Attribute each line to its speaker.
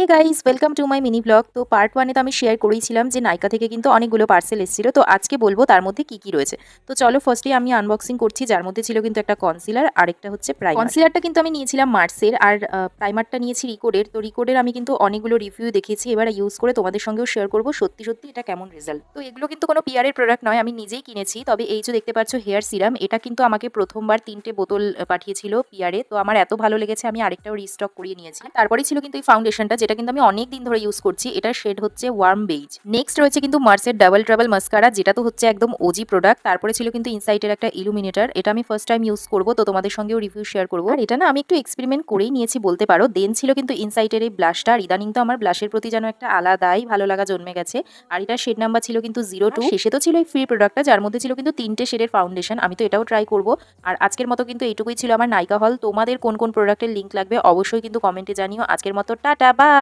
Speaker 1: Hey guys, welcome to my mini blog. তো part 1 এ তো আমি শেয়ার করেইছিলাম যে নাইকা থেকে কিন্তু অনেকগুলো পার্সেল এসেছিল। তো আজকে বলবো তার মধ্যে কি রয়েছে। তো চলো ফার্স্টেই আমি আনবক্সিং করছি, যার মধ্যে ছিল কিন্তু একটা কনসিলার আর একটা হচ্ছে প্রাইমার। কনসিলারটা কিন্তু আমি নিয়েছিলাম মার্সের আর প্রাইমারটা নিয়েছি রিকোডের। তো রিকোডের আমি কিন্তু অনেকগুলো রিভিউ দেখেছি, এবার ইউজ করে তোমাদের সঙ্গেও শেয়ার করব সত্যি এটা কেমন রেজাল্ট। তো এগুলো কিন্তু কোনো পিআর এর প্রোডাক্ট নয়, আমি নিজেই কিনেছি। তবে এই যে দেখতে পাচ্ছ হেয়ার সিরাম, এটা কিন্তু আমাকে প্রথমবার 3টে বোতল পাঠিয়েছিল পিআর এ। তো আমার এত ভালো লেগেছে আমি আরেকটাও রিস্টক করিয়ে নিয়েছি। তারপরে ছিল কিন্তু এই ফাউন্ডেশনটা, যেটা কিন্তু আমি অনেক দিন ধরে ইউজ করছি। এটার শেড হচ্ছে ওয়ার্ম বেজ। নেক্সট রয়েছে কিন্তু মার্সের ডাবল ট্রাবল মাস্কারা, যেটা তো হচ্ছে একদম ওজি প্রোডাক্ট। তারপরে ছিল কিন্তু ইনসাইটের একটা ইলুমিনেটর, এটা আমি ফার্স্ট টাইম ইউজ করব, তো তোমাদের সঙ্গেও রিভিউ শেয়ার করবো। আর এটা না আমি একটু এক্সপেরিমেন্ট করেই নিয়েছি বলতে পারো। দেন ছিল কিন্তু ইনসাইটের এই ব্লাশটা, আর ইদানিং তো আমার ব্লাশের প্রতি যেন একটা আলাদাই ভালো লাগা জন্মে গেছে। আর এটা শেড নাম্বার ছিল কিন্তু 02। শেষে তো ছিল এই ফ্রি প্রোডাক্টটা, যার মধ্যে ছিল কিন্তু 3টে শেডের ফাউন্ডেশন। আমি তো এটাও ট্রাই করব। আর আজকের মতো কিন্তু এইটুকুই ছিল আমার নাইকা হল। তোমাদের কোন কোন প্রোডাক্টের লিংক লাগবে অবশ্যই কিন্তু কমেন্টে জানিও। আজকের মতো টাটা, বাই।